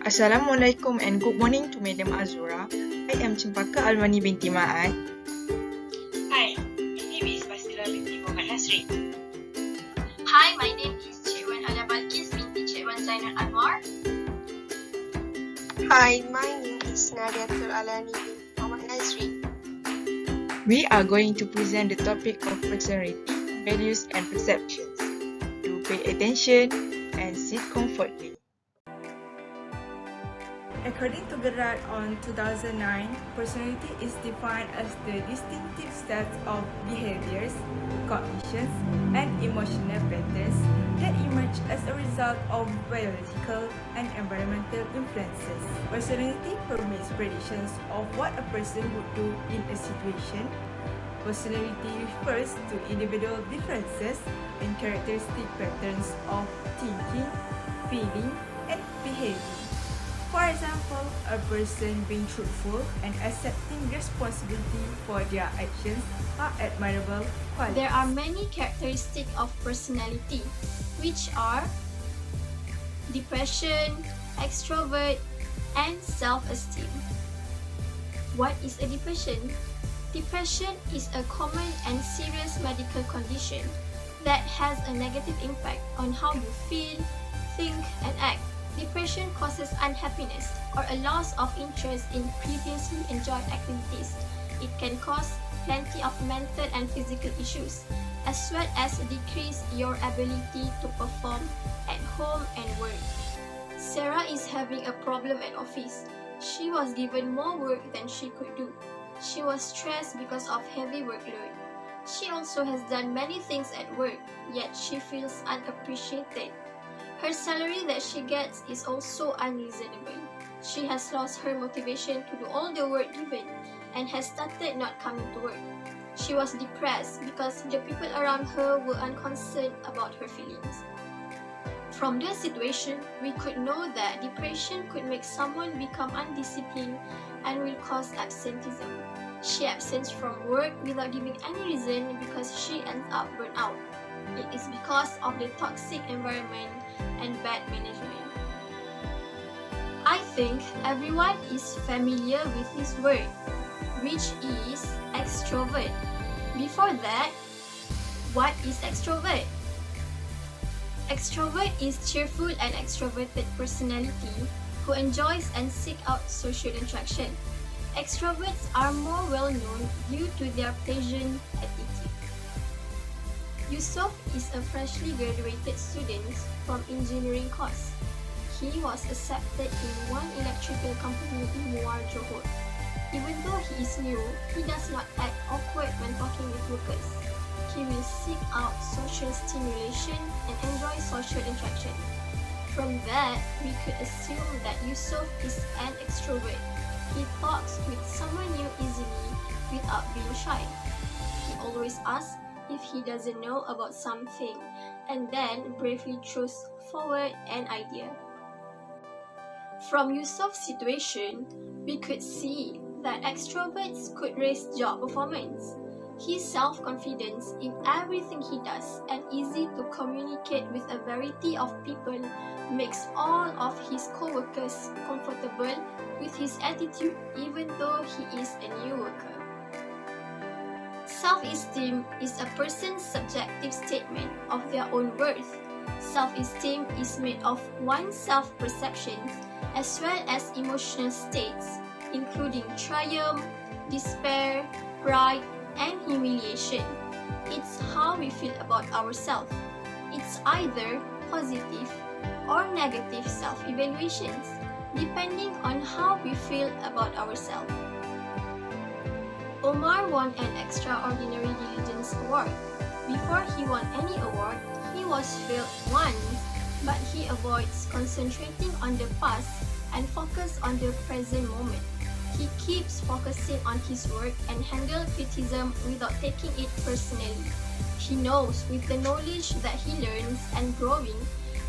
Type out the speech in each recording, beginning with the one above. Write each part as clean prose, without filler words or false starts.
Assalamualaikum and good morning to Madam Azura. I am Chempaka Alwani Binti Maad. Hi, my name is Basirah Binti Nasri. Hi, my name is Alya Balqis Binti Zainul Annuar. Hi, my name is Nadyatul Alani binti Nazri. We are going to present the topic of personality, values and perceptions. Do pay attention and sit comfortably. According to Gerard on 2009, personality is defined as the distinctive set of behaviors, cognitions, and emotional patterns that emerge as a result of biological and environmental influences. Personality permits predictions of what a person would do in a situation. Personality refers to individual differences and characteristic patterns of thinking, feeling, and behaving. For example, a person being truthful and accepting responsibility for their actions are admirable qualities. There are many characteristics of personality, which are depression, extrovert, and self-esteem. What is a depression? Depression is a common and serious medical condition that has a negative impact on how you feel, think, and act. Depression causes unhappiness or a loss of interest in previously enjoyed activities. It can cause plenty of mental and physical issues, as well as decrease your ability to perform at home and work. Sarah is having a problem at office. She was given more work than she could do. She was stressed because of heavy workload. She also has done many things at work, yet she feels unappreciated. Her salary that she gets is also unreasonable. She has lost her motivation to do all the work given and has started not coming to work. She was depressed because the people around her were unconcerned about her feelings. From this situation, we could know that depression could make someone become undisciplined and will cause absenteeism. She absents from work without giving any reason because she ends up burnt out. It is because of the toxic environment and bad management. I think everyone is familiar with this word, which is extrovert. Before that, what is extrovert? Extrovert is cheerful and extroverted personality who enjoys and seek out social interaction. Extroverts are more well known due to their pleasant attitude. Yusuf is a freshly graduated student from engineering course. He was accepted in one electrical company in Muar, Johor. Even though he is new, he does not act awkward when talking with workers. He will seek out social stimulation and enjoy social interaction. From that, we could assume that Yusuf is an extrovert. He talks with someone new easily without being shy. He always asks if he doesn't know about something, and then bravely throws forward an idea. From Yusuf's situation, we could see that extroverts could raise job performance. His self-confidence in everything he does and easy to communicate with a variety of people makes all of his co-workers comfortable with his attitude even though he is a new worker. Self-esteem is a person's subjective statement of their own worth. Self-esteem is made of one's self-perceptions as well as emotional states, including triumph, despair, pride, and humiliation. It's how we feel about ourselves. It's either positive or negative self-evaluations, depending on how we feel about ourselves. Omar won an Extraordinary Diligence Award. Before he won any award, he was failed once, but he avoids concentrating on the past and focus on the present moment. He keeps focusing on his work and handles criticism without taking it personally. He knows with the knowledge that he learns and growing,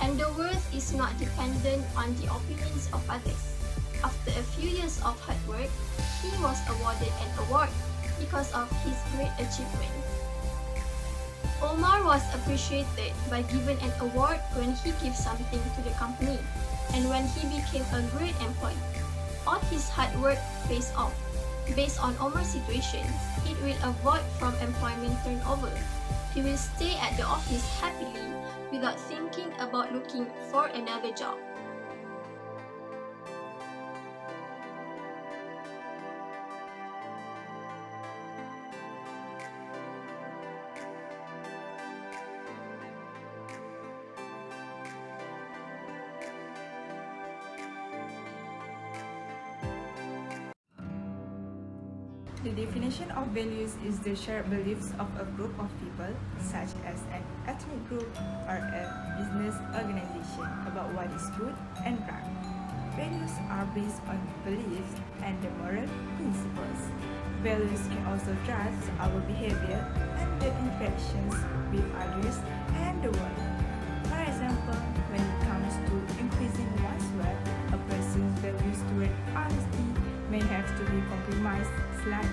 and the worth is not dependent on the opinions of others. After a few years of hard work, he was awarded an award because of his great achievement. Omar was appreciated by giving an award when he gave something to the company and when he became a great employee. All his hard work pays off. Based on Omar's situation, it will avoid from employment turnover. He will stay at the office happily without thinking about looking for another job. The definition of values is the shared beliefs of a group of people, such as an ethnic group or a business organization, about what is good and right. Values are based on beliefs and the moral principles. Values can also drive our behavior and the interactions with others and the world. For example, when it comes to increasing one's wealth, a person's values toward honesty may have to be compromised slightly.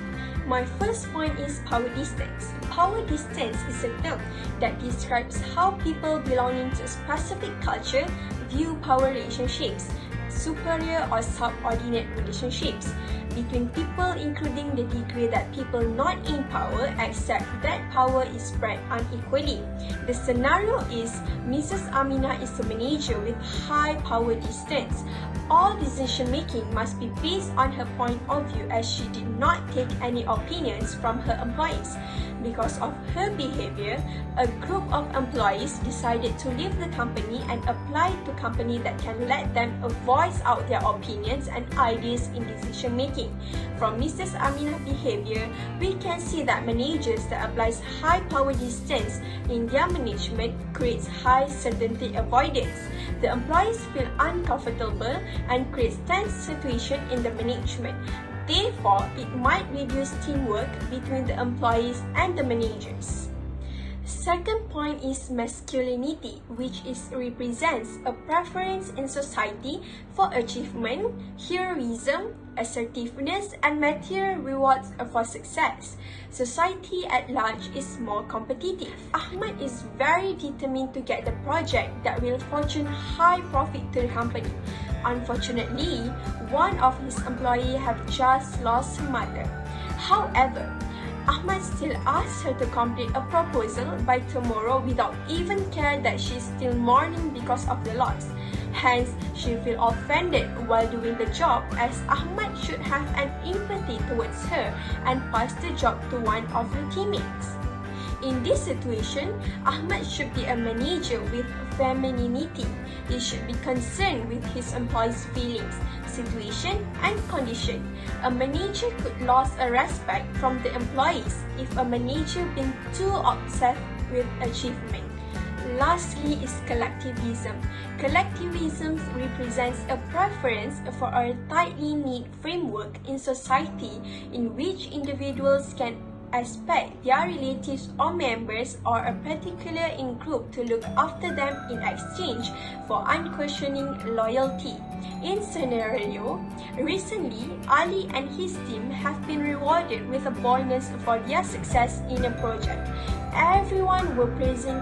My first point is power distance. Power distance is a term that describes how people belonging to a specific culture view power relationships, superior or subordinate relationships between people, including the degree that people not in power accept that power is spread unequally. The scenario is Mrs. Aminah is a manager with high power distance. All decision making must be based on her point of view, as she did not take any opinions from her employees. Because of her behavior, a group of employees decided to leave the company and apply to company that can let them voice out their opinions and ideas in decision making. From Mrs. Aminah's behavior, we can see that managers that applies high power distance in their management creates high certainty avoidance. The employees feel uncomfortable and creates tense situation in the management. Therefore, it might reduce teamwork between the employees and the managers. Second point is masculinity, which represents a preference in society for achievement, heroism, assertiveness, and material rewards for success. Society at large is more competitive. Ahmad is very determined to get the project that will fortune high profit to the company. Unfortunately, one of his employees have just lost her mother. However, Ahmad still asks her to complete a proposal by tomorrow without even care that she is still mourning because of the loss. Hence, she feels offended while doing the job, as Ahmad should have an empathy towards her and pass the job to one of her teammates. In this situation, Ahmad should be a manager with femininity. He should be concerned with his employees' feelings, situation, and condition. A manager could lose a respect from the employees if a manager been too obsessed with achievement. Lastly is collectivism. Collectivism represents a preference for a tightly knit framework in society in which individuals can expect their relatives or members or a particular in-group to look after them in exchange for unquestioning loyalty. In scenario, recently, Ali and his team have been rewarded with a bonus for their success in a project. Everyone were praising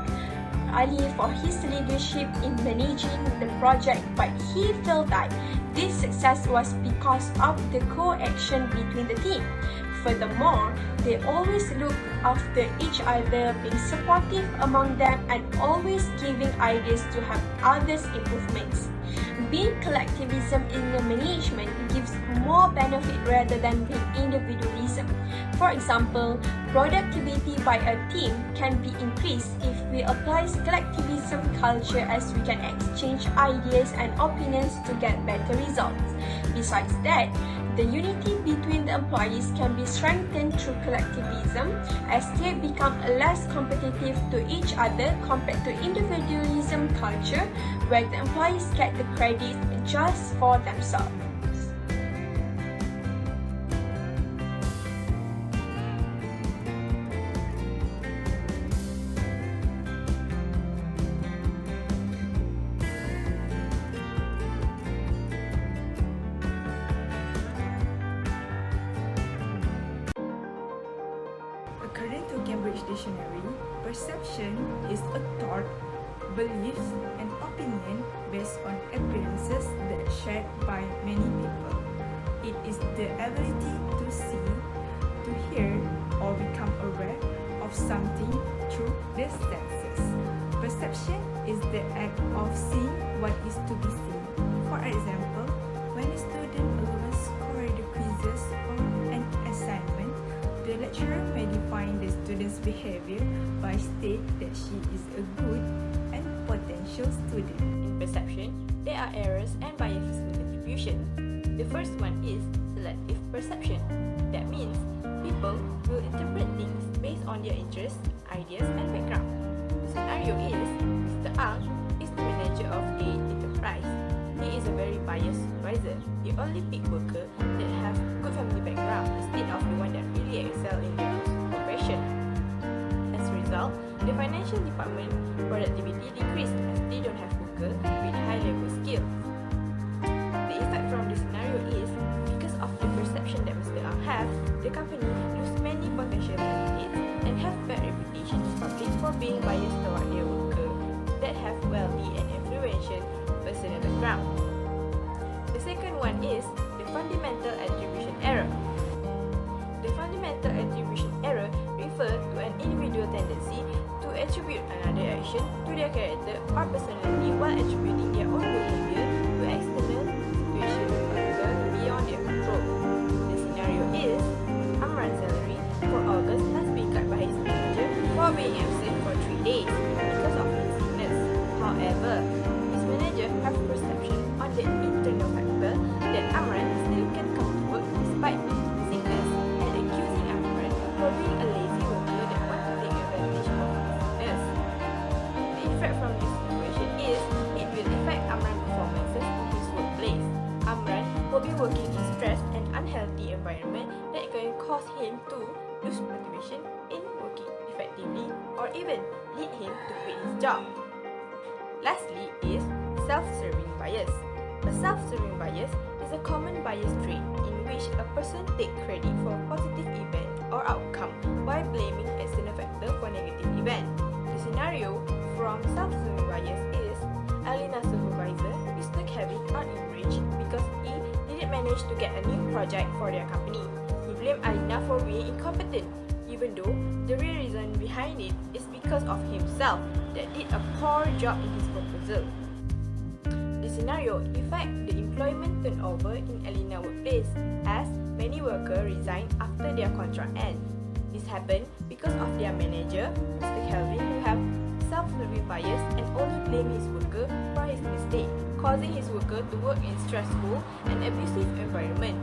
Ali for his leadership in managing the project, but he felt that this success was because of the co-action between the team. Furthermore, they always look after each other, being supportive among them and always giving ideas to help others' improvements. Being collectivism in the management gives more benefit rather than being individualism. For example, productivity by a team can be increased if we apply collectivism culture, as we can exchange ideas and opinions to get better results. Besides that, the unity between the employees can be strengthened through collectivism, as they become less competitive to each other compared to individualism culture, where the employees get the credit just for themselves. According to Cambridge Dictionary, perception is a thought, beliefs, and opinion based on appearances that shared by many people. It is the ability to see, to hear, or become aware of something through the senses. Perception is the act of seeing what is to be seen. For example, when a student alone scores the quizzes or an assignment, the lecturer may define the student's behavior by stating that she is a good and potential student. In perception, there are errors and biases in attribution. The first one is selective perception. That means people will interpret things based on their interests, ideas, and background. The scenario is Mr. Ang is the manager of A enterprise. He is a very biased supervisor. He only pick workers that have good family background instead of the one that really excel in their profession. As a result, the financial department productivity decreased as they don't have workers with high level skills. The effect from this scenario is because of the perception that Mr. Ang have, the company lose many potential candidates and have bad reputation in public for being biased toward their workers that have wealthy and influential personal background. The second one is the fundamental attribution error. The fundamental attribution error refers to an individual tendency to attribute another action to their character or personality while attributing their own behavior to external situations occur beyond their control. The scenario is Amran's salary for August has been cut by his manager for being absent for 3 days because of his sickness. However, his manager have perception on the internal factor that Amran still can come to work despite sickness and accusing Amran for being a lazy worker that wants to take advantage of his sickness. The effect from this situation is it will affect Amran's performances in his workplace. Amran will be working in stress and unhealthy environment that can cause him to lose motivation in working effectively or even lead him to quit his job. Lastly is self-serving bias. A self-serving bias is a common bias trait in which a person takes credit for a positive event or outcome while blaming external factor for negative event. The scenario from self-serving bias is Alina's supervisor, Mr. Kevin, are enraged because he didn't manage to get a new project for their company. He blamed Alina for being incompetent, even though the real reason behind it is because of himself that did a poor job in his proposal. The scenario affects the employment turnover in Alina workplace as many workers resign after their contract ends. This happened because of their manager, Mr. Kelvin, who have self-serving bias and only blame his worker for his mistake, causing his worker to work in stressful and abusive environment.